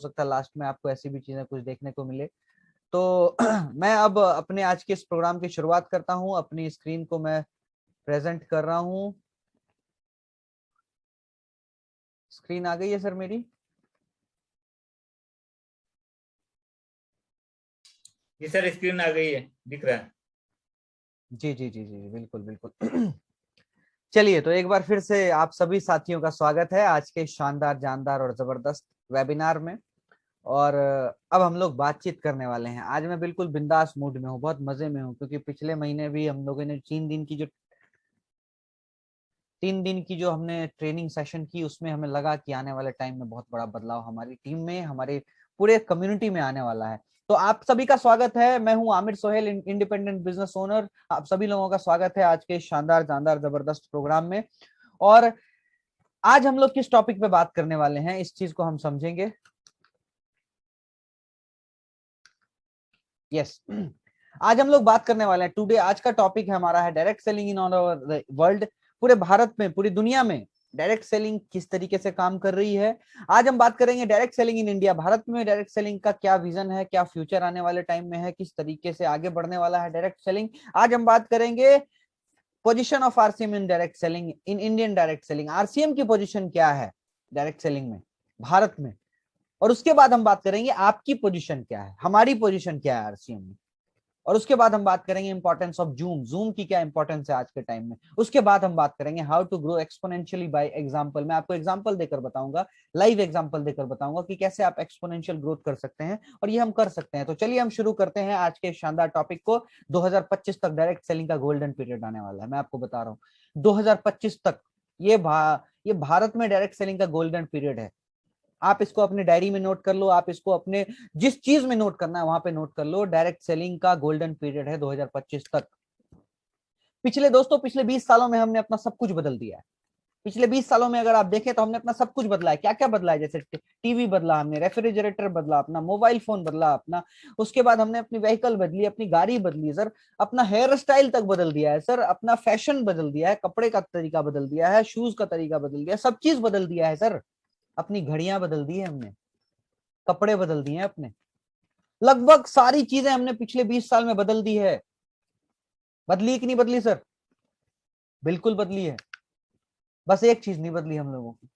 सकता है लास्ट में आपको ऐसी भी चीजें कुछ देखने को मिले। तो मैं अब अपने आज के इस प्रोग्राम की शुरुआत करता हूं। अपनी स्क्रीन को मैं प्रेजेंट कर रहा हूं। स्क्रीन आ गई है सर मेरी? जी सर, स्क्रीन आ गई है, दिख रहा है। जी जी जी जी बिल्कुल बिल्कुल। चलिए, तो एक बार फिर से आप सभी साथियों का स्वागत है आज के शानदार, जानदार और जबरदस्त वेबिनार में। और अब हम लोग बातचीत करने वाले हैं। आज मैं बिल्कुल बिंदास मूड में हूँ, बहुत मजे में हूँ, क्योंकि पिछले महीने भी हम लोगों ने 3 दिन की जो हमने ट्रेनिंग सेशन की, उसमें हमें लगा कि आने वाले टाइम में बहुत बड़ा बदलाव हमारी टीम में, हमारे पूरे कम्युनिटी में आने वाला है। तो आप सभी का स्वागत है। मैं हूं Aamir Sohail, independent business owner. आप सभी लोगों का स्वागत है आज के शानदार, जानदार, जबरदस्त प्रोग्राम में। और आज हम लोग किस टॉपिक पे बात करने वाले हैं, इस चीज को हम समझेंगे। यस, आज हम लोग बात करने वाले हैं टुडे। आज का टॉपिक है हमारा है direct selling in all over world. पूरे भारत में, पूरी दुनिया में डायरेक्ट सेलिंग किस तरीके से काम कर रही है। आज हम बात करेंगे direct selling in India. Bharat में डायरेक्ट सेलिंग का क्या विजन है, क्या फ्यूचर आने वाले टाइम में है, किस तरीके से आगे बढ़ने वाला है डायरेक्ट सेलिंग। आज हम बात करेंगे position of RCM in direct selling, in Indian direct selling. RCM की पोजीशन क्या है डायरेक्ट सेलिंग में भारत में। और उसके बाद हम बात करेंगे आपकी पोजीशन क्या है, हमारी पोजीशन क्या है आरसीएम में। और उसके बाद हम बात करेंगे इंपॉर्टेंस ऑफ जूम की क्या इंपॉर्टेंस है आज के टाइम में। उसके बाद हम बात करेंगे how to grow exponentially by example. मैं आपको एग्जांपल देकर बताऊंगा, लाइव एग्जांपल देकर बताऊंगा कि कैसे आप एक्सपोनेंशियल ग्रोथ कर सकते हैं, और ये हम कर सकते हैं। तो चलिए हम शुरू करते हैं आज के शानदार टॉपिक को। 2025 तक डायरेक्ट सेलिंग का गोल्डन पीरियड आने वाला है, मैं आपको बता रहा हूँ। 2025 तक ये भारत में डायरेक्ट सेलिंग का गोल्डन पीरियड है। आप इसको अपने डायरी में नोट कर लो, आप इसको अपने जिस चीज में नोट करना है वहां पे नोट कर लो। डायरेक्ट सेलिंग का गोल्डन पीरियड है 2025 तक। पिछले 20 सालों में हमने अपना सब कुछ बदल दिया है। पिछले 20 सालों में अगर आप देखें तो हमने अपना सब कुछ बदला है। क्या क्या बदला है? जैसे टीवी बदला हमने, रेफ्रिजरेटर बदला, अपना मोबाइल फोन बदला अपना। उसके बाद हमने अपनी व्हीकल बदली, अपनी गाड़ी बदली सर, अपना हेयर स्टाइल तक बदल दिया है सर, अपना फैशन बदल दिया है, कपड़े का तरीका बदल दिया है, शूज का तरीका बदल दिया है, सब चीज बदल दिया है सर। अपनी घड़ियां बदल दी है हमने, कपड़े बदल दिए हैं अपने, लगभग सारी चीजें हमने पिछले 20 साल में बदल दी है। बदली कि नहीं बदली सर? बिल्कुल बदली है। बस एक चीज नहीं बदली हम लोगों की।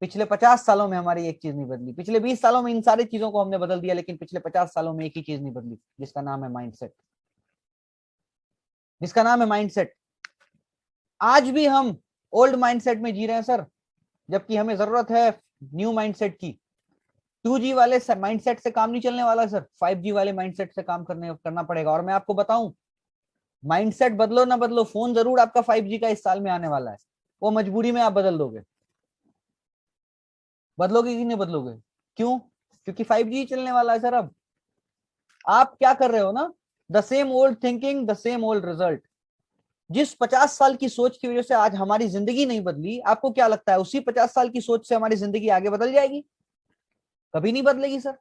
पिछले 50 सालों में हमारी एक चीज नहीं बदली। पिछले 20 सालों में इन सारी चीजों को हमने बदल दिया, लेकिन पिछले 50 सालों में एक ही चीज नहीं बदली, जिसका नाम है माइंडसेट। जिसका नाम है माइंडसेट। आज भी हम ओल्ड माइंडसेट में जी रहे हैं सर, जबकि हमें जरूरत है न्यू माइंडसेट की। 2G वाले माइंडसेट से काम नहीं चलने वाला सर, 5G वाले माइंडसेट से काम करना पड़ेगा। और मैं आपको बताऊं, माइंडसेट बदलो ना बदलो, फोन जरूर आपका 5G का इस साल में आने वाला है। वो मजबूरी में आप बदल दोगे। बदलोगे कि नहीं बदलोगे? क्यों? क्योंकि 5G चलने वाला है सर। अब आप क्या कर रहे हो ना, the same old thinking, the same old result. जिस 50 साल की सोच की वजह से आज हमारी जिंदगी नहीं बदली, आपको क्या लगता है उसी 50 साल की सोच से हमारी जिंदगी आगे बदल जाएगी? कभी नहीं बदलेगी सर।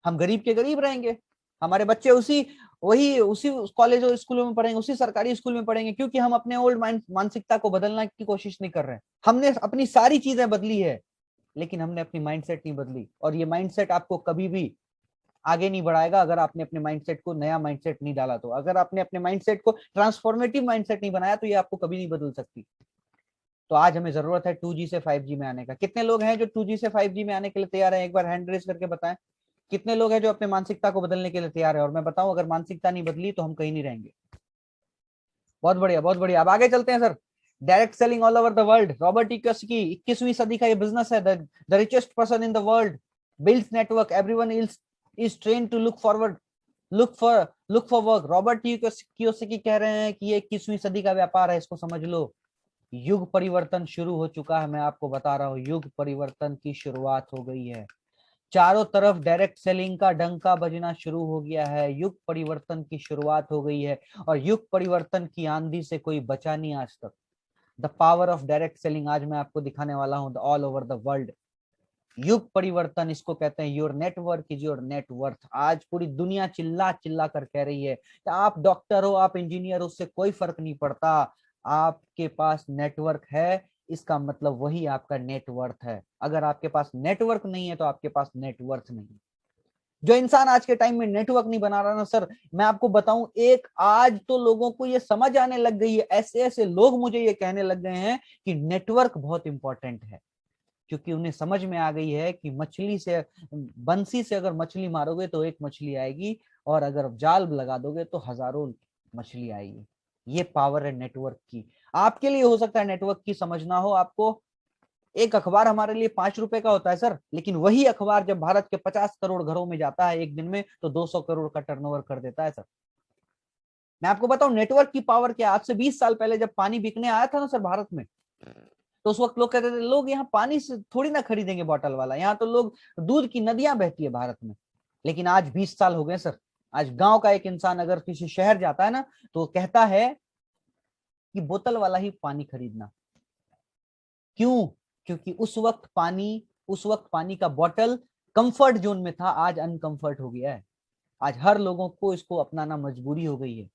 हम गरीब के गरीब रहेंगे, हमारे बच्चे उसी कॉलेज और स्कूलों में पढ़ेंगे, उसी सरकारी स्कूल में पढ़ेंगे, क्योंकि हम अपने ओल्ड मानसिकता को बदलने की कोशिश नहीं कर रहे हैं। हमने अपनी सारी चीजें बदली है, लेकिन हमने अपनी माइंडसेट नहीं बदली। और ये माइंडसेट आपको कभी भी आगे नहीं बढ़ाएगा अगर आपने अपने माइंडसेट को नया माइंडसेट नहीं डाला। तो अगर आपने अपने माइंडसेट को ट्रांसफॉर्मेटिव माइंडसेट नहीं बनाया, तो ये आपको कभी नहीं बदल सकती। तो आज हमें जरूरत है 2G से 5G में आने का। कितने लोग हैं जो 2G से 5G में आने के लिए तैयार हैं? एक बार हैंड रेज करके बताएं, कितने लोग हैं जो अपने मानसिकता को बदलने के लिए तैयार है? और मैं बताऊं, अगर मानसिकता नहीं बदली तो हम कहीं नहीं रहेंगे। बहुत बढ़िया, बहुत बढ़िया। अब आगे चलते हैं सर। Direct selling all over the world. Robert T Kiyosaki, 21वीं सदी का ये बिजनेस है। The richest person in the world builds network, everyone is trained to look for work. Robert T Kiyosaki कह रहे हैं कि ये 21वीं सदी का व्यापार है, इसको समझ लो। युग परिवर्तन शुरू हो चुका है, मैं आपको बता रहा हूँ, युग परिवर्तन की शुरुआत हो गई है। चारों तरफ डायरेक्ट सेलिंग का डंका बजना शुरू हो गया है। युग परिवर्तन की शुरुआत हो गई है, और युग परिवर्तन की आंधी से कोई बचा नहीं आज तक। The power of direct selling आज मैं आपको दिखाने वाला हूं, ऑल ओवर द वर्ल्ड। युग परिवर्तन इसको कहते हैं। Your network is your net worth. आज पूरी दुनिया चिल्ला चिल्ला कर कह रही है कि आप डॉक्टर हो, आप इंजीनियर हो, उससे कोई फर्क नहीं पड़ता। आपके पास नेटवर्क है, इसका मतलब वही आपका नेटवर्थ है। अगर आपके पास नेटवर्क नहीं है तो आपके पास नेटवर्थ नहीं है। जो इंसान आज के टाइम में नेटवर्क नहीं बना रहा ना सर, मैं आपको बताऊं, एक आज तो लोगों को ये समझ आने लग गई है, ऐसे ऐसे लोग मुझे ये कहने लग गए हैं कि नेटवर्क बहुत इंपॉर्टेंट है। क्योंकि उन्हें समझ में आ गई है कि मछली से, बंसी से अगर मछली मारोगे तो एक मछली आएगी, और अगर जाल लगा दोगे तो हजारों मछली आएगी। ये पावर है नेटवर्क की। आपके लिए हो सकता है नेटवर्क की समझना हो आपको। एक अखबार हमारे लिए 5 रुपए का होता है सर, लेकिन वही अखबार जब भारत के 50 करोड़ घरों में जाता है एक दिन में, तो 200 करोड़ का टर्नओवर कर देता है सर। मैं आपको बताऊं नेटवर्क की पावर क्या। आज से 20 साल पहले जब पानी बिकने आया था ना सर भारत में, तो उस वक्त लोग कहते थे लोग यहाँ पानी से थोड़ी ना खरीदेंगे बॉटल वाला, यहाँ तो लोग दूध की नदियां बहती है भारत में। लेकिन आज 20 साल हो गए सर। आज गांव का एक इंसान अगर किसी शहर जाता है ना, तो कहता है कि बोतल वाला ही पानी खरीदना। क्यों? क्योंकि उस वक्त पानी का बॉटल कंफर्ट जोन में था, आज अनकंफर्ट हो गया है। आज हर लोगों को इसको अपनाना मजबूरी हो गई है।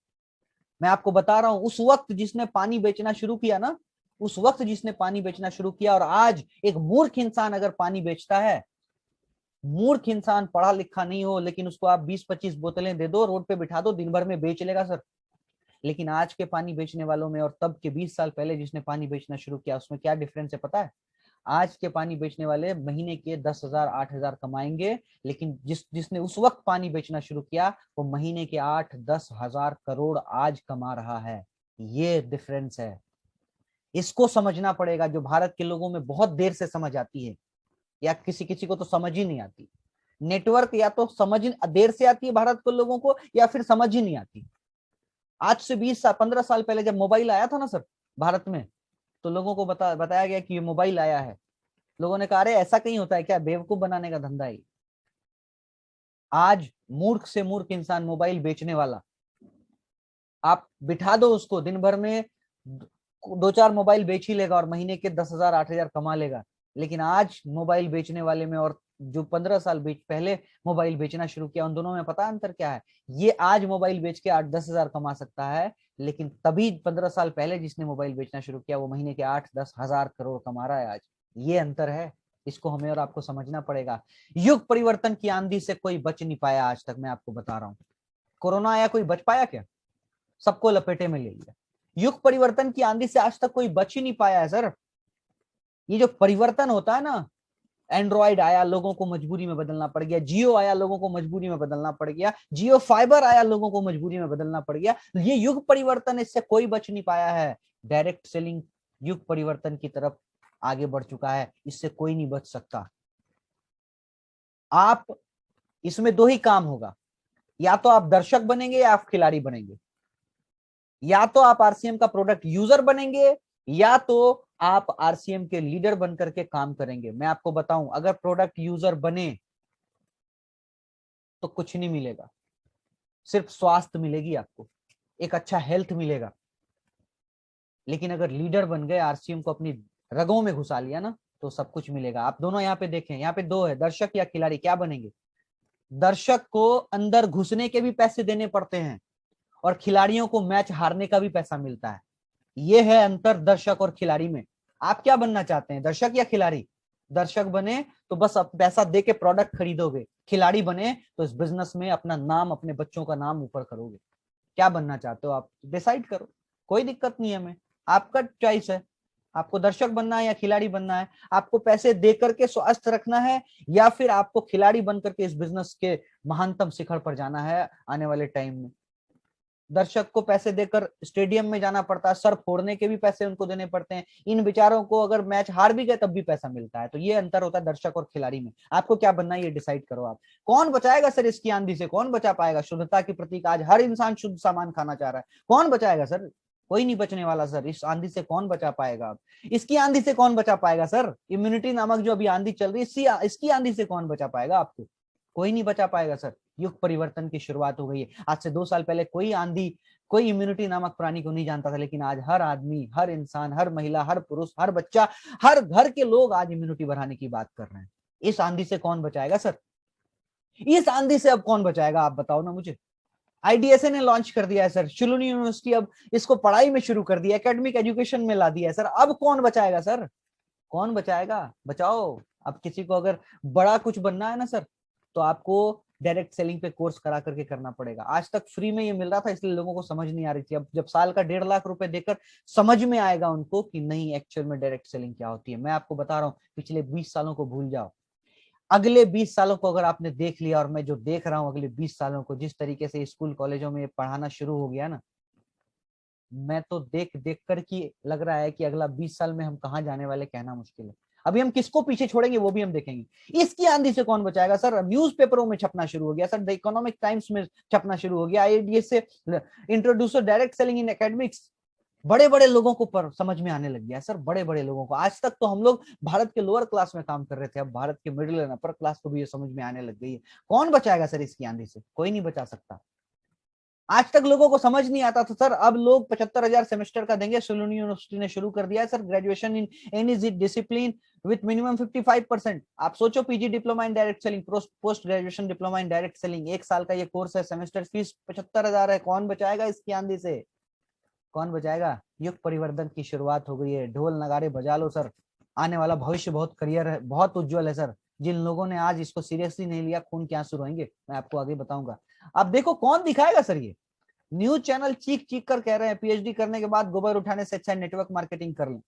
मैं आपको बता रहा हूं, उस वक्त जिसने पानी बेचना शुरू किया ना, उस वक्त जिसने पानी बेचना शुरू किया, और आज एक मूर्ख इंसान अगर पानी बेचता है, मूर्ख इंसान पढ़ा लिखा नहीं हो, लेकिन उसको आप 20-25 बोतलें दे दो, रोड पे बिठा दो, दिन भर में बेच लेगा सर। लेकिन आज के पानी बेचने वालों में और तब के 20 साल पहले जिसने पानी बेचना शुरू किया, उसमें क्या डिफरेंस है पता है? आज के पानी बेचने वाले महीने के 10,000 8,000 कमाएंगे, लेकिन जिसने उस वक्त पानी बेचना शुरू किया, वो महीने के 8-10 हजार करोड़ आज कमा रहा है। ये डिफरेंस है। इसको समझना पड़ेगा, जो भारत के लोगों में बहुत देर से समझ आती है, या किसी किसी को तो समझ ही नहीं आती। नेटवर्क या तो समझ देर से आती है भारत के लोगों को, या फिर समझ ही नहीं आती। आज से 20 15 साल पहले जब मोबाइल आया था ना सर भारत में, तो लोगों को बताया गया कि ये मोबाइल आया है। लोगों ने कहा अरे ऐसा कहीं होता है क्या, बेवकूफ बनाने का धंधा है। आज मूर्ख से मूर्ख इंसान मोबाइल बेचने वाला, आप बिठा दो उसको, दिन भर में 2-4 मोबाइल बेच ही लेगा, और महीने के 10,000 8,000 कमा लेगा। लेकिन आज मोबाइल बेचने वाले में और जो 15 साल पहले मोबाइल बेचना शुरू किया, उन दोनों में पता अंतर क्या है? ये आज मोबाइल बेच के 8-10 हजार कमा सकता है, लेकिन तभी 15 साल पहले जिसने मोबाइल बेचना शुरू किया, वो महीने के 8-10 हजार करोड़ कमा रहा है आज। ये अंतर है। इसको हमें और आपको समझना पड़ेगा। युग परिवर्तन की आंधी से कोई बच नहीं पाया आज तक, मैं आपको बता रहा हूं। कोरोना आया, कोई बच पाया क्या? सबको लपेटे में ले लिया। युग परिवर्तन की आंधी से आज तक कोई बच ही नहीं पाया है सर। ये जो परिवर्तन होता है ना, एंड्रॉइड आया, लोगों को मजबूरी में बदलना पड़ गया। जियो आया, लोगों को मजबूरी में बदलना पड़ गया। जियो फाइबर आया, लोगों को मजबूरी में बदलना पड़ गया। ये युग परिवर्तन, इससे कोई बच नहीं पाया है। डायरेक्ट सेलिंग युग परिवर्तन की तरफ आगे बढ़ चुका है, इससे कोई नहीं बच सकता। आप इसमें दो ही काम होगा, या तो आप दर्शक बनेंगे या आप खिलाड़ी बनेंगे। या तो आप आरसीएम का प्रोडक्ट यूजर बनेंगे, या तो आप आरसीएम के लीडर बनकर के काम करेंगे। मैं आपको बताऊं, अगर प्रोडक्ट यूजर बने तो कुछ नहीं मिलेगा, सिर्फ स्वास्थ्य मिलेगी आपको, एक अच्छा हेल्थ मिलेगा। लेकिन अगर लीडर बन गए, आरसीएम को अपनी रगों में घुसा लिया ना, तो सब कुछ मिलेगा। आप दोनों यहाँ पे देखें, यहाँ पे दो है, दर्शक या खिलाड़ी, क्या बनेंगे? दर्शक को अंदर घुसने के भी पैसे देने पड़ते हैं, और खिलाड़ियों को मैच हारने का भी पैसा मिलता है। ये है अंतर दर्शक और खिलाड़ी में। आप क्या बनना चाहते हैं, दर्शक या खिलाड़ी? दर्शक बने तो बस पैसा दे के प्रोडक्ट खरीदोगे, खिलाड़ी बने तो इस बिजनेस में अपना नाम, अपने बच्चों का नाम ऊपर करोगे। क्या बनना चाहते हो आप, डिसाइड करो। कोई दिक्कत नहीं है हमें, आपका चॉइस है। आपको दर्शक बनना है या खिलाड़ी बनना है? आपको पैसे दे करके स्वास्थ्य रखना है, या फिर आपको खिलाड़ी बन करके इस बिजनेस के महानतम शिखर पर जाना है आने वाले टाइम में? दर्शक को पैसे देकर स्टेडियम में जाना पड़ता है, सर फोड़ने के भी पैसे उनको देने पड़ते हैं। इन बेचारों को अगर मैच हार भी गए तब भी पैसा मिलता है। तो ये अंतर होता है दर्शक और खिलाड़ी में। आपको क्या बनना है ये डिसाइड करो आप। कौन बचाएगा सर इसकी आंधी से? कौन बचा पाएगा? शुद्धता की प्रतीक आज हर इंसान शुद्ध सामान खाना चाह रहा है। कौन बचाएगा सर? कोई नहीं बचने वाला सर। इस आंधी से कौन बचा पाएगा? आप इसकी आंधी से कौन बचा पाएगा सर? इम्यूनिटी नामक जो अभी आंधी चल रही है, इसकी आंधी से कौन बचा पाएगा आपको? कोई नहीं बचा पाएगा सर। युग परिवर्तन की शुरुआत हो गई है। आज से 2 साल पहले कोई आंधी, कोई इम्यूनिटी नामक प्राणी को नहीं जानता था, लेकिन आज हर आदमी, हर इंसान, हर महिला, हर पुरुष, हर बच्चा, हर घर के लोग आज इम्यूनिटी बढ़ाने की बात कर रहे हैं। इस आंधी से कौन बचाएगा सर? इस आंधी से अब कौन बचाएगा, आप बताओ ना मुझे। आईडीएसए ने लॉन्च कर दिया है सर, शिलोनी यूनिवर्सिटी अब इसको पढ़ाई में शुरू कर दिया, एकेडमिक एजुकेशन में ला दिया है सर। अब कौन बचाएगा सर, कौन बचाएगा? बचाओ। अब किसी को अगर बड़ा कुछ बनना है ना सर, तो आपको डायरेक्ट सेलिंग पे कोर्स करा करके करना पड़ेगा। आज तक फ्री में ये मिल रहा था, इसलिए लोगों को समझ नहीं आ रही थी। अब जब साल का 1.5 लाख रुपए देकर समझ में आएगा उनको कि नहीं एक्चुअल में डायरेक्ट सेलिंग क्या होती है। मैं आपको बता रहा हूँ, पिछले 20 सालों को भूल जाओ, अगले 20 सालों को अगर आपने देख लिया, और मैं जो देख रहा हूँ अगले 20 सालों को, जिस तरीके से स्कूल कॉलेजों में पढ़ाना शुरू हो गया ना, मैं तो देख देख कर कि लग रहा है कि अगला 20 साल में हम कहाँ जाने वाले कहना मुश्किल है। अभी हम किसको पीछे छोड़ेंगे वो भी हम देखेंगे। इसकी आंधी से कौन बचाएगा सर? न्यूज़पेपरों में छपना शुरू हो गया सर, द इकोनॉमिक टाइम्स में छपना शुरू हो गया, आईडीएस से introduce direct selling in academics. बड़े बड़े लोगों को पर समझ में आने लग गया सर, बड़े बड़े लोगों को। आज तक तो हम लोग भारत के लोअर क्लास में काम कर रहे थे, अब भारत के मिडिल एंड अपर क्लास को भी ये समझ में आने लग गई है। कौन बचाएगा सर इसकी आंधी से? कोई नहीं बचा सकता। आज तक लोगों को समझ नहीं आता था सर, अब लोग 75,000 सेमेस्टर का देंगे। शिलोनी यूनिवर्सिटी ने शुरू कर दिया है sir, graduation in any discipline with minimum 55%। आप सोचो, PG diploma in direct selling, post graduation diploma in direct selling, 1 साल का ये कोर्स है, सेमेस्टर फीस 75,000 है। कौन बचाएगा इसकी आंधी से? कौन बचाएगा? युग परिवर्तन की शुरुआत हो गई है, ढोल नगाड़े बजा लो सर। आने वाला भविष्य बहुत करियर है, बहुत उज्जवल है सर। जिन लोगों ने आज इसको सीरियसली नहीं लिया, खून के आंसू रोएंगे, मैं आपको आगे बताऊंगा। अब देखो कौन दिखाएगा सर ये। न्यूज चैनल चीख चीख कर कह रहे हैं पीएचडी करने के बाद गोबर उठाने से अच्छा नेटवर्क मार्केटिंग कर लें।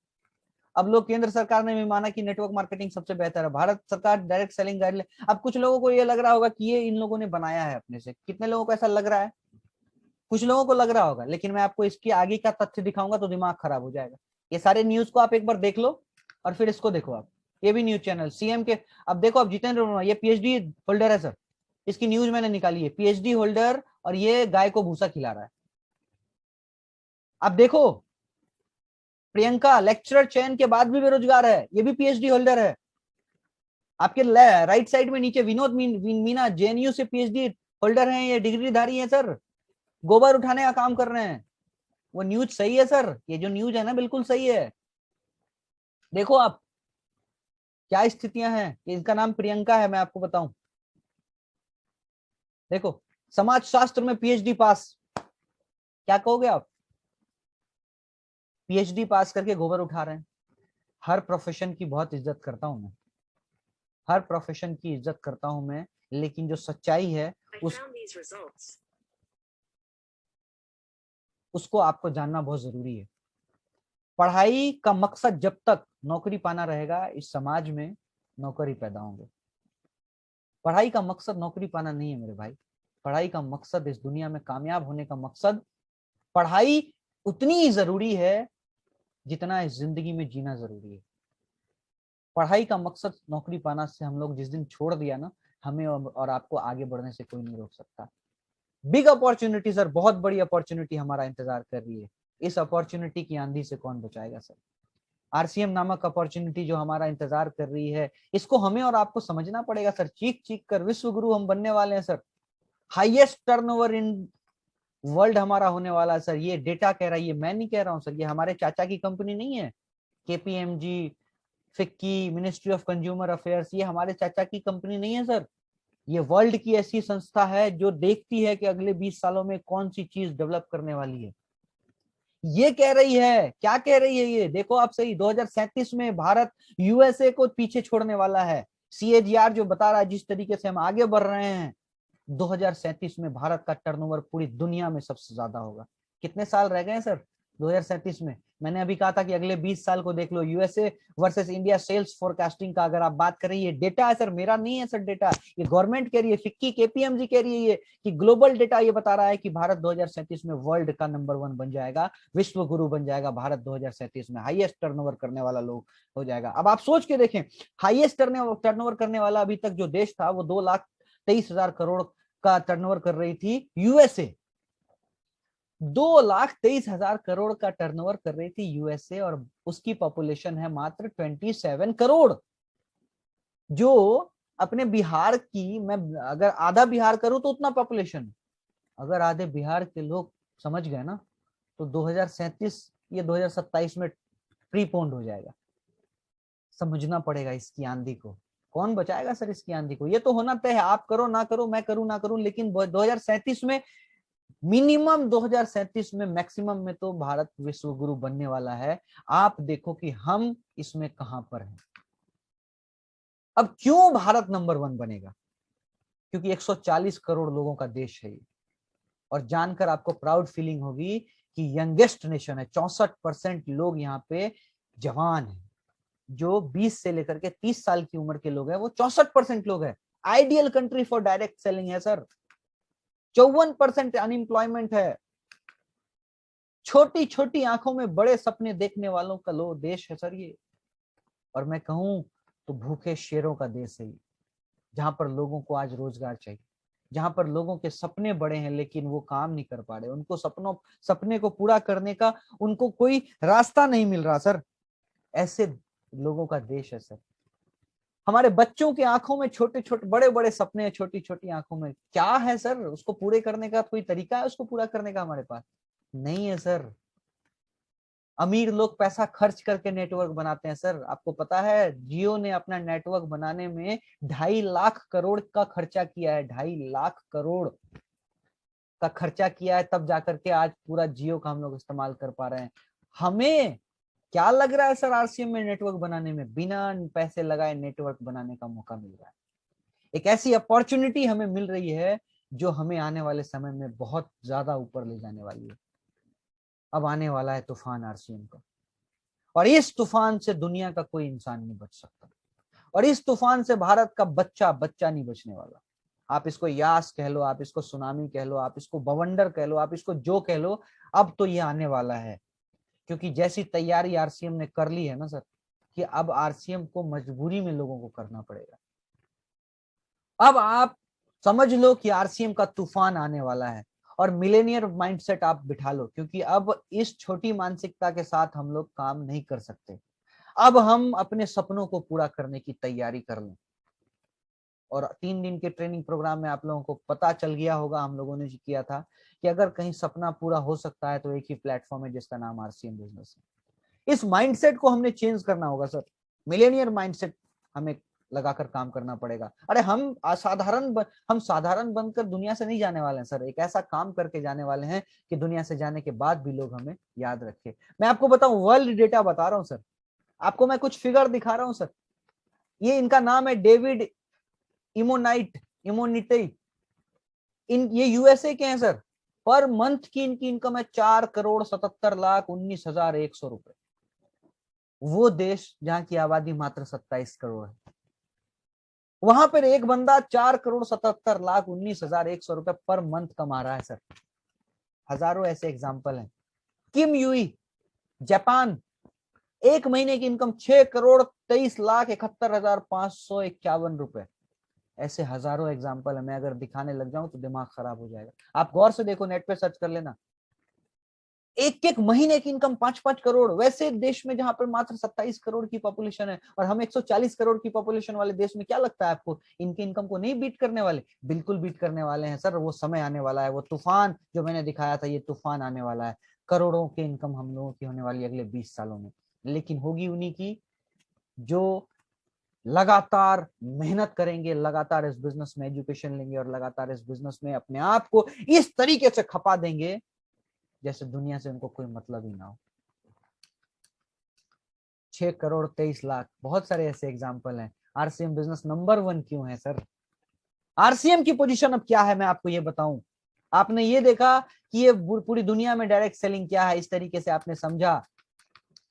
अब लोग, केंद्र सरकार ने भी माना कि नेटवर्क मार्केटिंग सबसे बेहतर है, भारत सरकार डायरेक्ट सेलिंग गाइडलाइन। अब कुछ लोगों को ये लग रहा होगा कि ये इन लोगों ने बनाया है अपने से। कितने लोगों को ऐसा लग रहा है? कुछ लोगों को लग रहा होगा, लेकिन मैं आपको इसकी आगे का तथ्य दिखाऊंगा तो दिमाग खराब हो जाएगा। ये सारे न्यूज को आप एक बार देख लो और फिर इसको देखो आप। ये भी न्यूज चैनल सीएम के। अब देखो, अब जितेंद्र वर्मा ये पीएचडी होल्डर है सर, इसकी न्यूज मैंने निकाली है, पीएचडी होल्डर, और ये गाय को भूसा खिला रहा है। अब देखो, प्रियंका लेक्चरर चयन के बाद भी बेरोजगार है, ये भी पीएचडी होल्डर है। आपके राइट साइड में नीचे विनोद मीना जेएनयू से पीएचडी होल्डर हैं, ये डिग्रीधारी हैं सर, गोबर उठाने का काम कर रहे हैं। वो न्यूज सही है सर, ये जो न्यूज है ना बिल्कुल सही है। देखो आप क्या स्थितियां हैं। इनका नाम प्रियंका है, मैं आपको बताऊं। देखो, समाज शास्त्र में पीएचडी पास, क्या कहोगे आप? पीएचडी पास करके गोबर उठा रहे हैं। हर प्रोफेशन की बहुत इज्जत करता हूं मैं, हर प्रोफेशन की इज्जत करता हूं मैं, लेकिन जो सच्चाई है उसको आपको जानना बहुत जरूरी है। पढ़ाई का मकसद जब तक नौकरी पाना रहेगा, इस समाज में नौकरी पैदा होंगे। पढ़ाई का मकसद नौकरी पाना नहीं है मेरे भाई। पढ़ाई का मकसद, इस दुनिया में कामयाब होने का मकसद, पढ़ाई उतनी ही जरूरी है जितना इस जिंदगी में जीना जरूरी है। पढ़ाई का मकसद नौकरी पाना से हम लोग जिस दिन छोड़ दिया ना, हमें और आपको आगे बढ़ने से कोई नहीं रोक सकता। बिग अपॉर्चुनिटी सर, बहुत बड़ी अपॉर्चुनिटी हमारा इंतजार कर रही है। इस अपॉर्चुनिटी की आंधी से कौन बचाएगा सर? आरसीएम नामक अपॉर्चुनिटी जो हमारा इंतजार कर रही है, इसको हमें और आपको समझना पड़ेगा सर। चीख चीख कर विश्व गुरु हम बनने वाले हैं sir. Highest turnover in world हमारा होने वाला है सर। ये डेटा कह रहा है, ये मैं नहीं कह रहा हूं सर, ये हमारे चाचा की कंपनी नहीं है। KPMG, FICCI, ministry of consumer affairs, ये हमारे चाचा की कंपनी नहीं है सर। ये वर्ल्ड की ऐसी संस्था है जो देखती है कि अगले 20 सालों में कौन सी चीज डेवलप करने वाली है। ये कह रही है, क्या कह रही है ये देखो आप सही। 2037 में भारत यूएसए को पीछे छोड़ने वाला है। सीएजीआर जो बता रहा है जिस तरीके से हम आगे बढ़ रहे हैं, 2037 में भारत का टर्नओवर पूरी दुनिया में सबसे ज्यादा होगा। कितने साल रह गए हैं सर 2037 में? मैंने अभी कहा था कि अगले 20 साल को देख लो। USA versus India sales forecasting का अगर आप बात करें, ये डेटा है सर, मेरा नहीं है सर डेटा, ये गवर्नमेंट कह रही है, फिक्की केपीएमजी कह रही है ये, कि ग्लोबल डेटा ये बता रहा है कि भारत 2037 में वर्ल्ड का नंबर 1 बन जाएगा, विश्व गुरु बन जाएगा भारत 2037 में, हाईएस्ट टर्नओवर करने वाला लोग हो जाएगा। अब आप सोच के देखें, हाईएस्ट टर्नओवर करने वाला अभी तक जो देश था वो 2,23,000 करोड़ का टर्नओवर कर रही थी यूएसए। 2,23,000 करोड़ का टर्नओवर कर रही थी यूएसए, और उसकी पॉपुलेशन है मात्र 27 करोड़। जो अपने बिहार की, मैं अगर आधा बिहार करूं तो उतना पॉपुलेशन, अगर आधे बिहार के लोग समझ गए ना, तो 2037 ये 2027 में प्रीपोन्ड हो जाएगा। समझना पड़ेगा इसकी आंधी को। कौन बचाएगा सर इसकी आंधी को? ये तो होना तय है, आप करो ना करो, मैं करूं ना करूं, लेकिन 2037 में मिनिमम 2037 में, मैक्सिमम में तो भारत विश्व गुरु बनने वाला है। आप देखो कि हम इसमें कहां पर हैं। अब क्यों भारत नंबर 1 बनेगा? क्योंकि 140 करोड़ लोगों का देश है ये, और जानकर आपको प्राउड फीलिंग होगी कि यंगेस्ट नेशन है। 64% लोग यहाँ पे जवान है। जो 20 से लेकर के 30 साल की उम्र के लोग हैं वो 64% लोग हैं। Ideal country for direct selling है सर। 54% अनएम्प्लॉयमेंट है। छोटी छोटी आंखों में बड़े सपने देखने वालों का लो देश है सर ये। और मैं कहूं तो भूखे शेरों का देश है ये, जहां पर लोगों को आज रोजगार चाहिए, जहां पर लोगों के सपने बड़े हैं लेकिन वो काम नहीं कर पा रहे, उनको सपने को पूरा करने का उनको कोई रास्ता नहीं मिल रहा सर। ऐसे लोगों का देश है सर। हमारे बच्चों की आंखों में छोटे छोटे बड़े बड़े सपने हैं, छोटी छोटी आंखों में क्या है सर? उसको पूरे करने का कोई तरीका है? उसको पूरा करने का हमारे पास नहीं है सर। अमीर लोग पैसा खर्च करके नेटवर्क बनाते हैं सर। आपको पता है जियो ने अपना नेटवर्क बनाने में 2.5 लाख करोड़ का खर्चा किया है। 2.5 लाख करोड़ का खर्चा किया है, तब जाकर के आज पूरा जियो का हम लोग इस्तेमाल कर पा रहे हैं। हमें क्या लग रहा है सर? आरसीएम में नेटवर्क बनाने में बिना पैसे लगाए नेटवर्क बनाने का मौका मिल रहा है। एक ऐसी अपॉर्चुनिटी हमें मिल रही है जो हमें आने वाले समय में बहुत ज्यादा ऊपर ले जाने वाली है। अब आने वाला है तूफान आरसीएम का, और इस तूफान से दुनिया का कोई इंसान नहीं बच सकता, और इस तूफान से भारत का बच्चा बच्चा नहीं बचने वाला। आप इसको यास कह लो, आप इसको सुनामी कह लो, आप इसको बवंडर कह लो, आप इसको जो कह लो, अब तो ये आने वाला है। क्योंकि जैसी तैयारी आरसीएम ने कर ली है ना सर, कि अब आरसीएम को मजबूरी में लोगों को करना पड़ेगा। अब आप समझ लो कि आरसीएम का तूफान आने वाला है, और मिलेनियर माइंडसेट आप बिठा लो, क्योंकि अब इस छोटी मानसिकता के साथ हम लोग काम नहीं कर सकते। अब हम अपने सपनों को पूरा करने की तैयारी कर लें। और 3 दिन के ट्रेनिंग प्रोग्राम में आप लोगों को पता चल गया होगा, हम लोगों ने किया था कि अगर कहीं सपना पूरा हो सकता है तो एक ही प्लेटफॉर्म है जिसका नाम आरसीएम बिजनेस है। इस माइंडसेट को हमने चेंज करना होगा सर। मिलेनियर माइंडसेट हमें लगाकर काम करना पड़ेगा। अरे हम साधारण बनकर दुनिया से नहीं जाने वाले हैं सर। एक ऐसा काम करके जाने वाले हैं कि दुनिया से जाने के बाद भी लोग हमें याद रखें। मैं आपको बताऊं, वर्ल्ड डेटा बता रहा हूं सर। आपको मैं कुछ फिगर दिखा रहा हूं सर। ये इनका नाम है डेविड इमोनिटी। ये यूएसए के हैं सर। पर मंथ की इनकी इनकम है 4,77,19,100 रुपए। वो देश जहां की आबादी मात्र 27 करोड़ है, वहां पर एक बंदा 4,77,19,100 रुपए पर मंथ कमा रहा है सर। हजारों ऐसे एग्जाम्पल हैं। किम यूई जापान, एक महीने की इनकम 6,23,71,551 रुपए। ऐसे हजारों एग्जाम्पल है। मैं अगर दिखाने लग जाऊं तो दिमाग खराब हो जाएगा। आप गौर से देखो, नेट पे सर्च कर लेना। एक एक महीने की इनकम 5-5 करोड़। वैसे देश में जहां पर मात्र 27 करोड़ की पॉपुलेशन है, और हम 140 करोड़ की पॉपुलेशन वाले देश में, क्या लगता है आपको इनकी इनकम को नहीं बीट करने वाले? बिल्कुल बीट करने वाले हैं सर। वो समय आने वाला है, वो तूफान जो मैंने दिखाया था, ये तूफान आने वाला है। करोड़ों की इनकम हम लोगों की होने वाली है अगले 20 सालों में। लेकिन होगी उन्हीं की जो लगातार मेहनत करेंगे, लगातार इस बिजनेस में एजुकेशन लेंगे, और लगातार इस बिजनेस में अपने आप को इस तरीके से खपा देंगे जैसे दुनिया से उनको कोई मतलब ही ना हो। 6,23,00,000, बहुत सारे ऐसे एग्जाम्पल हैं। आरसीएम बिजनेस नंबर 1 क्यों है सर? आरसीएम की पोजीशन अब क्या है, मैं आपको ये बताऊं। आपने ये देखा कि ये पूरी दुनिया में डायरेक्ट सेलिंग क्या है, इस तरीके से आपने समझा।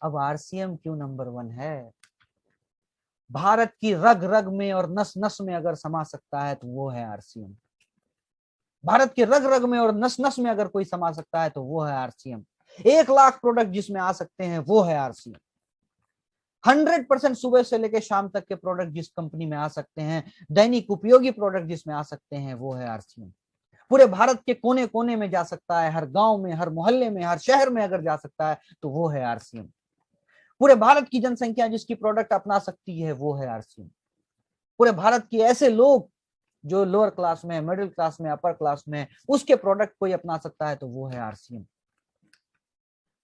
अब आरसीएम क्यों नंबर 1 है? भारत की रग रग में और नस नस में अगर समा सकता है तो वो है आरसीएम। भारत के रग रग में और नस नस में अगर कोई समा सकता है तो वो है आरसीएम। 1 लाख प्रोडक्ट जिसमें आ सकते हैं वो है आरसीएम। 100% सुबह से लेकर शाम तक के प्रोडक्ट जिस कंपनी में आ सकते हैं, दैनिक उपयोगी प्रोडक्ट जिसमें आ सकते हैं, वो है आरसीएम। पूरे भारत के कोने कोने में जा सकता है, हर गांव में, हर मोहल्ले में, हर शहर में अगर जा सकता है तो वो है आरसीएम। पूरे भारत की जनसंख्या जिसकी प्रोडक्ट अपना सकती है वो है आरसीएम। पूरे भारत के ऐसे लोग जो लोअर क्लास में, मिडिल क्लास में, अपर क्लास में, उसके प्रोडक्ट कोई अपना सकता है तो वो है आरसीएम।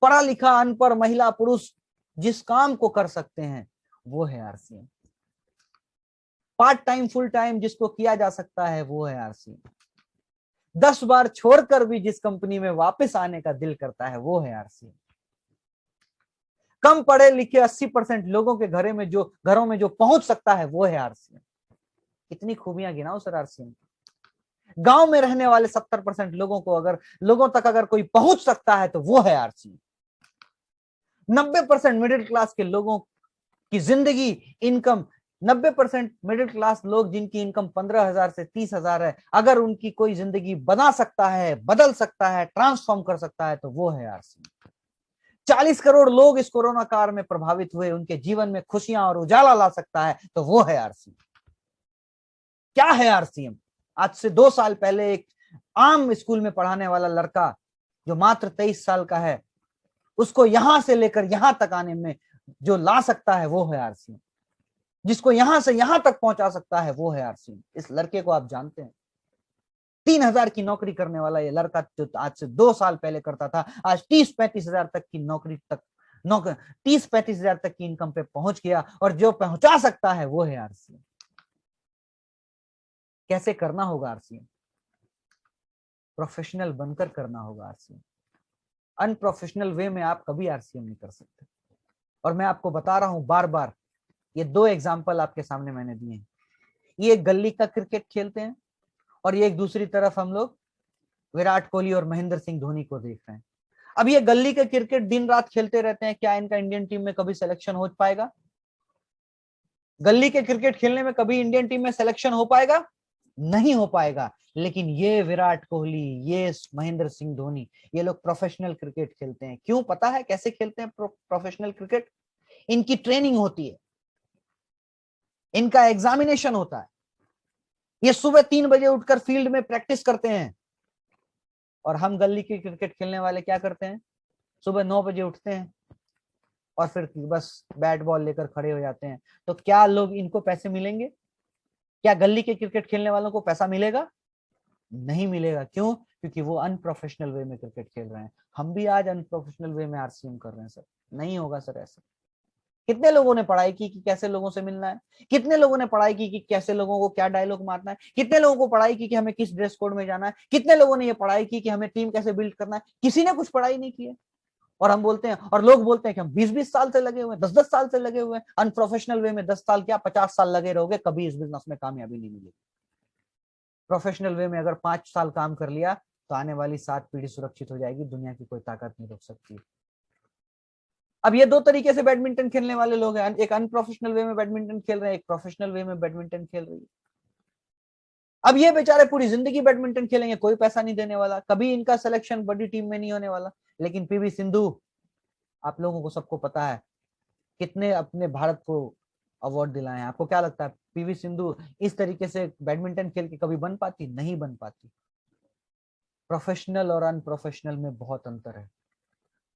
पढ़ा लिखा अनपढ़ महिला पुरुष जिस काम को कर सकते हैं वो है RCM. Part time full time जिसको किया जा सकता है वो है आरसीएम। 10 बार छोड़कर भी जिस कंपनी में वापस आने का दिल करता है वो है आरसीएम। कम पढ़े लिखे 80% लोगों के घरों में जो पहुंच सकता है वो है आरसीएम। कितनी खूबियां गिनाओ सर आरसीएम। गांव में रहने वाले 70% लोगों तक अगर कोई पहुंच सकता है तो वो है आरसीएम। 90% मिडिल क्लास के लोगों की जिंदगी इनकम 90% मिडिल क्लास लोग जिनकी इनकम 15,000 से 30,000 है, अगर उनकी कोई जिंदगी बना सकता है, बदल सकता है, ट्रांसफॉर्म कर सकता है तो वो है आरसीएम। 40 करोड़ लोग इस कोरोना काल में प्रभावित हुए, उनके जीवन में खुशियां और उजाला ला सकता है तो वो है आरसीएम। क्या है आरसीएम? आज से 2 साल पहले एक आम स्कूल में पढ़ाने वाला लड़का जो मात्र 23 साल का है, उसको यहां से लेकर यहां तक आने में जो ला सकता है वो है आरसीएम। जिसको यहां से यहां तक पहुंचा सकता है वो है आरसीएम। इस लड़के को आप जानते हैं। 3,000 की नौकरी करने वाला ये लड़का जो आज से 2 साल पहले करता था, आज 30-35,000 तक की नौकरी तक 30-35,000 तक की इनकम पे पहुंच गया, और जो पहुंचा सकता है वो है आरसीएम। कैसे करना होगा आरसीएम? प्रोफेशनल बनकर करना होगा आरसीएम। अनप्रोफेशनल वे में आप कभी आरसीएम नहीं कर सकते। और मैं आपको बता रहा हूं बार बार, ये 2 एग्जाम्पल आपके सामने मैंने दिए। ये एक गली का क्रिकेट खेलते हैं और ये एक दूसरी तरफ हम लोग विराट कोहली और महेंद्र सिंह धोनी को देख रहे हैं। अब ये गली का क्रिकेट दिन रात खेलते रहते हैं, क्या इनका इंडियन टीम में कभी सिलेक्शन हो पाएगा? गली के क्रिकेट खेलने में कभी इंडियन टीम में सिलेक्शन हो पाएगा? नहीं हो पाएगा। लेकिन ये विराट कोहली, ये महेंद्र सिंह धोनी, ये लोग प्रोफेशनल क्रिकेट खेलते हैं। क्यों? पता है कैसे खेलते हैं प्रोफेशनल क्रिकेट? इनकी ट्रेनिंग होती है, इनका एग्जामिनेशन होता है। ये सुबह 3 बजे उठकर फील्ड में प्रैक्टिस करते हैं। और हम गली के क्रिकेट खेलने वाले क्या करते हैं? सुबह 9 बजे उठते हैं और फिर बस बैट बॉल लेकर खड़े हो जाते हैं। तो क्या लोग इनको पैसे मिलेंगे? क्या गली के क्रिकेट खेलने वालों को पैसा मिलेगा? नहीं मिलेगा। क्यों? क्योंकि वो अनप्रोफेशनल वे में क्रिकेट खेल रहे हैं। हम भी आज अनप्रोफेशनल वे में आरसीएम कर रहे हैं सर। नहीं होगा सर ऐसा। कितने लोगों ने पढ़ाई की कि कैसे लोगों से मिलना है? कितने लोगों ने पढ़ाई की कि कैसे लोगों को क्या डायलॉग मारना है? कितने लोगों को पढ़ाई की कि हमें किस ड्रेस कोड में जाना है? कितने लोगों ने ये पढ़ाई की कि हमें टीम कैसे बिल्ड करना है? किसी ने कुछ पढ़ाई नहीं की है। और हम बोलते हैं, और लोग बोलते हैं कि हम 20-20 साल से लगे हुए हैं, 10-10 साल से लगे हुए हैं। अनप्रोफेशनल वे में 10 साल क्या 50 साल लगे रहोगे, कभी इस बिजनेस में कामयाबी नहीं मिलेगी। प्रोफेशनल वे में अगर 5 साल काम कर लिया तो आने वाली 7 पीढ़ी सुरक्षित हो जाएगी। दुनिया की कोई ताकत नहीं रोक सकती। अब ये 2 तरीके से बैडमिंटन खेलने वाले लोग हैं। एक अनप्रोफेशनल वे में बैडमिंटन खेल रहे हैं, एक प्रोफेशनल वे में बैडमिंटन खेल रही है। अब ये बेचारे पूरी जिंदगी बैडमिंटन खेलेंगे, कोई पैसा नहीं देने वाला, कभी इनका सिलेक्शन बड़ी टीम में नहीं होने वाला। लेकिन पीवी सिंधु, आप लोगों को सबको पता है कितने अपने भारत को अवार्ड दिलाए हैं। आपको क्या लगता है पीवी सिंधु इस तरीके से बैडमिंटन खेल के कभी बन पाती? नहीं बन पाती। प्रोफेशनल और अनप्रोफेशनल में बहुत अंतर है।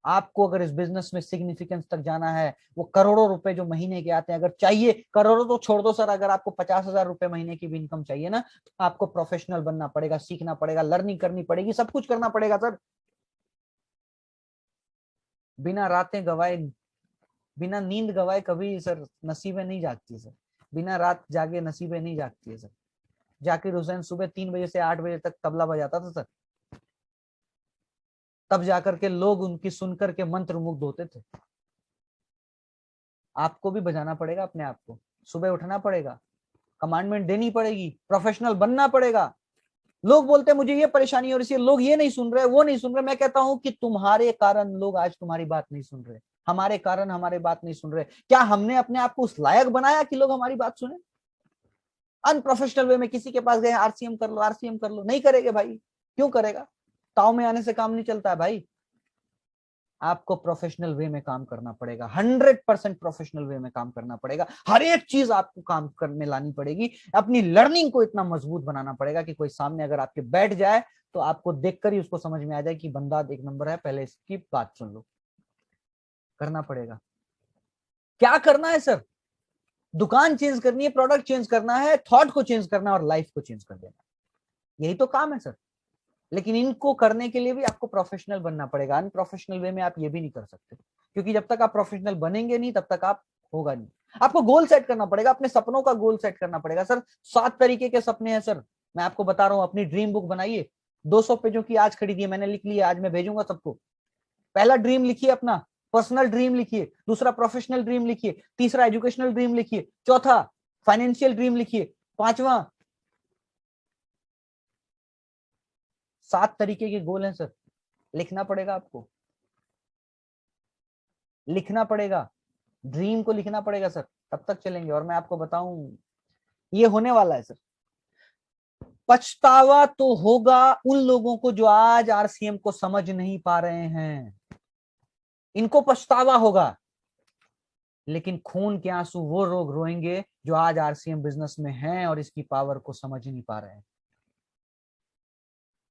आपको अगर इस बिजनेस में सिग्निफिकेंस तक जाना है, वो करोड़ों रुपए जो महीने के आते हैं, अगर चाहिए, करोड़ों तो छोड़ दो सर, अगर आपको 50,000 रुपए महीने की भी इनकम चाहिए ना, तो आपको प्रोफेशनल बनना पड़ेगा, सीखना पड़ेगा, लर्निंग करनी पड़ेगी, सब कुछ करना पड़ेगा सर। बिना रातें गवाए, बिना नींद गवाए कभी सर नसीबें नहीं जागती सर। बिना रात जागे नसीबें नहीं जागती है सर। जाकिर हुसैन सुबह 3 बजे से 8 बजे तक तबला बजाता था सर। तब जाकर के लोग उनकी सुनकर के मंत्र मुग्ध होते थे। आपको भी बजाना पड़ेगा अपने आप को, सुबह उठना पड़ेगा, कमांडमेंट देनी पड़ेगी, प्रोफेशनल बनना पड़ेगा। लोग बोलते हैं मुझे ये परेशानी और इसलिए लोग ये नहीं सुन रहे, वो नहीं सुन रहे। मैं कहता हूं कि तुम्हारे कारण लोग आज तुम्हारी बात नहीं सुन रहे, हमारे कारण हमारे बात नहीं सुन रहे। क्या हमने अपने आप को उस लायक बनाया कि लोग हमारी बात सुने? अनप्रोफेशनल वे में किसी के पास गए आरसीएम कर लो, आरसीएम कर लो, नहीं करेंगे भाई। क्यों करेगा? ताव में आने से काम नहीं चलता है भाई। आपको प्रोफेशनल वे में काम करना पड़ेगा, 100% प्रोफेशनल वे में काम करना पड़ेगा। हर एक चीज आपको काम करने लानी पड़ेगी। अपनी लर्निंग को इतना मजबूत बनाना पड़ेगा कि कोई सामने अगर आपके बैठ जाए तो आपको देखकर ही उसको समझ में आ जाए कि बंदा एक नंबर है, पहले इसकी बात सुन लो। करना पड़ेगा। क्या करना है सर? दुकान चेंज करनी है, प्रोडक्ट चेंज करना है, थॉट को चेंज करना है और लाइफ को चेंज कर देना, यही तो काम है सर। लेकिन इनको करने के लिए भी आपको प्रोफेशनल बनना पड़ेगा। अनप्रोफेशनल वे में आप ये भी नहीं कर सकते, क्योंकि जब तक आप प्रोफेशनल बनेंगे नहीं तब तक आप होगा नहीं। आपको गोल सेट करना पड़ेगा, अपने सपनों का गोल सेट करना पड़ेगा सर। 7 तरीके के सपने हैं सर, मैं आपको बता रहा हूं। अपनी ड्रीम बुक बनाइए, 200 पेजों की आज खरीदी है, मैंने लिख ली है, आज मैं भेजूंगा सबको। पहला ड्रीम लिखिए, अपना पर्सनल ड्रीम लिखिए, दूसरा प्रोफेशनल ड्रीम लिखिए, तीसरा एजुकेशनल ड्रीम लिखिए, चौथा फाइनेंशियल ड्रीम लिखिए, पांचवा 7 तरीके के गोल हैं सर, लिखना पड़ेगा आपको, लिखना पड़ेगा, ड्रीम को लिखना पड़ेगा सर, तब तक चलेंगे। और मैं आपको बताऊं, ये होने वाला है सर। पछतावा तो होगा उन लोगों को जो आज आरसीएम को समझ नहीं पा रहे हैं, इनको पछतावा होगा, लेकिन खून के आंसू वो लोग रोएंगे जो आज आरसीएम बिजनेस में हैं और इसकी पावर को समझ नहीं पा रहे हैं।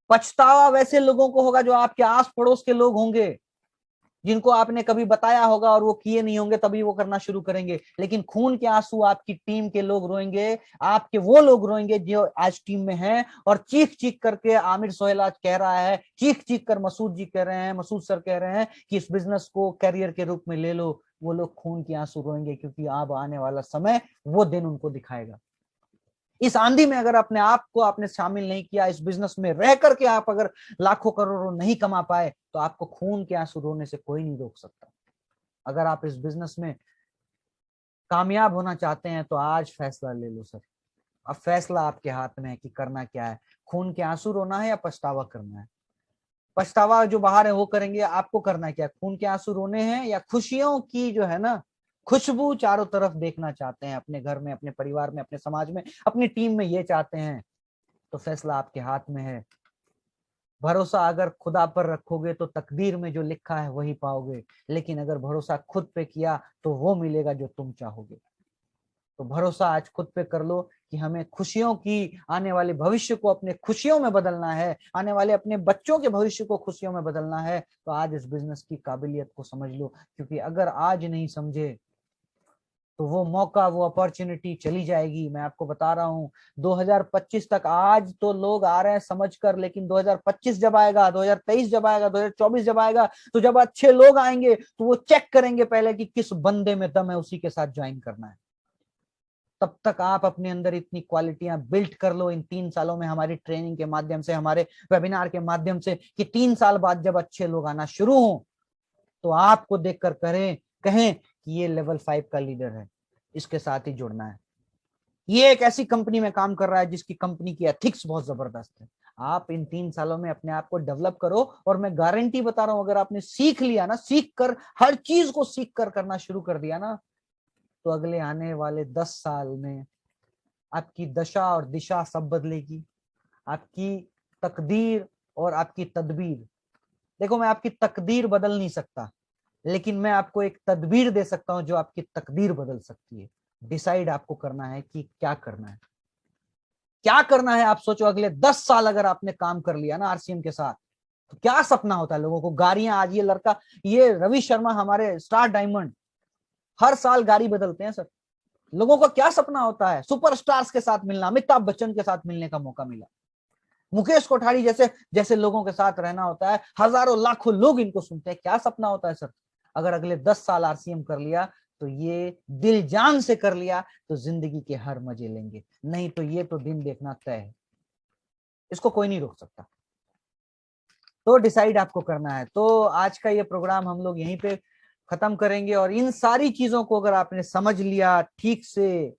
पछतावा वैसे लोगों को होगा जो आपके आस पड़ोस के लोग होंगे, जिनको आपने कभी बताया होगा और वो किए नहीं होंगे, तभी वो करना शुरू करेंगे। लेकिन खून के आंसू आपकी टीम के लोग रोएंगे, आपके वो लोग रोएंगे जो आज टीम में हैं और चीख चीख करके आमिर सोहेल आज कह रहा है, चीख चीख कर मसूद जी कह रहे हैं, मसूद सर कह रहे हैं कि इस बिजनेस को कैरियर के रूप में ले लो। वो लोग खून के आंसू रोएंगे, क्योंकि अब आने वाला समय वो दिन उनको दिखाएगा। इस आंधी में अगर अपने आप को आपने शामिल नहीं किया, इस बिजनेस में रह करके आप अगर लाखों करोड़ों नहीं कमा पाए, तो आपको खून के आंसू रोने से कोई नहीं रोक सकता। अगर आप इस बिजनेस में कामयाब होना चाहते हैं तो आज फैसला ले लो सर। अब फैसला आपके हाथ में है कि करना क्या है, खून के आंसू रोना है या पछतावा करना है। पछतावा जो बाहर है वो करेंगे, आपको करना क्या है, खून के आंसू रोने हैं या खुशियों की जो है ना खुशबू चारों तरफ देखना चाहते हैं, अपने घर में, अपने परिवार में, अपने समाज में, अपनी टीम में ये चाहते हैं, तो फैसला आपके हाथ में है। भरोसा अगर खुदा पर रखोगे तो तकदीर में जो लिखा है वही पाओगे, लेकिन अगर भरोसा खुद पे किया तो वो मिलेगा जो तुम चाहोगे। तो भरोसा आज खुद पे कर लो कि हमें खुशियों की, आने वाले भविष्य को अपने खुशियों में बदलना है, आने वाले अपने बच्चों के भविष्य को खुशियों में बदलना है। तो आज इस बिजनेस की काबिलियत को समझ लो, क्योंकि अगर आज नहीं समझे तो वो मौका, वो अपॉर्चुनिटी चली जाएगी। मैं आपको बता रहा हूँ 2025 तक, आज तो लोग आ रहे हैं समझ कर, लेकिन 2025 जब आएगा, 2023 जब आएगा, 2024 जब आएगा, तो जब अच्छे लोग आएंगे तो वो चेक करेंगे पहले कि किस बंदे में दम है, उसी के साथ ज्वाइन करना है। तब तक आप अपने अंदर इतनी क्वालिटियां बिल्ड कर लो इन 3 सालों में, हमारी ट्रेनिंग के माध्यम से, हमारे वेबिनार के माध्यम से, कि 3 साल बाद जब अच्छे लोग आना शुरू हो तो आपको देखकर कहें कि ये लेवल 5 का लीडर है, इसके साथ ही जुड़ना है। ये एक ऐसी कंपनी में काम कर रहा है जिसकी कंपनी की एथिक्स बहुत जबरदस्त है। आप इन 3 सालों में अपने आप को डेवलप करो, और मैं गारंटी बता रहा हूं, अगर आपने सीख लिया ना, सीख कर, हर चीज को सीख कर करना शुरू कर दिया ना, तो अगले आने वाले 10 साल में आपकी दशा और दिशा सब बदलेगी। आपकी तकदीर और आपकी तदबीर, देखो मैं आपकी तकदीर बदल नहीं सकता, लेकिन मैं आपको एक तदबीर दे सकता हूं जो आपकी तकदीर बदल सकती है। डिसाइड आपको करना है कि क्या करना है, क्या करना है। आप सोचो, अगले 10 साल अगर आपने काम कर लिया ना आरसीएम के साथ, तो क्या सपना होता है लोगों को। गाड़ियां, आज ये लड़का, ये रवि शर्मा, हमारे स्टार डायमंड, हर साल गाड़ी बदलते हैं सर। लोगों को क्या सपना होता है, सुपरस्टार्स के साथ मिलना, अमिताभ बच्चन के साथ मिलने का मौका मिला, मुकेश कोठारी जैसे जैसे लोगों के साथ रहना होता है, हजारों लाखों लोग इनको सुनते हैं। क्या सपना होता है सर। अगर अगले 10 साल आरसीएम कर लिया, तो ये दिल जान से कर लिया, तो जिंदगी के हर मजे लेंगे, नहीं तो ये तो दिन देखना तय है, इसको कोई नहीं रोक सकता। तो डिसाइड आपको करना है। तो आज का ये प्रोग्राम हम लोग यहीं पे खत्म करेंगे, और इन सारी चीजों को अगर आपने समझ लिया ठीक से,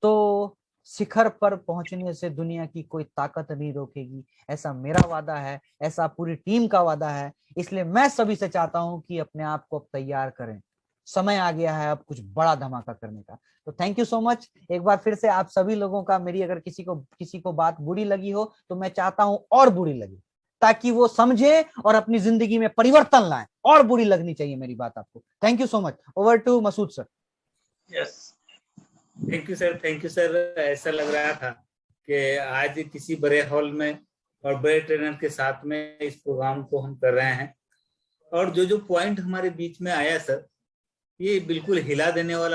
तो शिखर पर पहुंचने से दुनिया की कोई ताकत नहीं रोकेगी। ऐसा मेरा वादा है, ऐसा पूरी टीम का वादा है। इसलिए मैं सभी से चाहता हूं कि अपने आप को अब तैयार करें, समय आ गया है अब कुछ बड़ा धमाका करने का। तो थैंक यू सो मच एक बार फिर से आप सभी लोगों का। मेरी अगर किसी को बात बुरी लगी हो, तो मैं चाहता हूं और बुरी लगे, ताकि वो समझे और अपनी जिंदगी में परिवर्तन लाए। और बुरी लगनी चाहिए मेरी बात आपको। Thank you so much. Over to Masood sir. Yes, thank you sir. ऐसा लग रहा था कि आज किसी बड़े हॉल में और बड़े ट्रेनर के साथ में इस प्रोग्राम को हम कर रहे हैं, और जो जो पॉइंट हमारे बीच में आया सर, ये बिल्कुल हिला देने वाला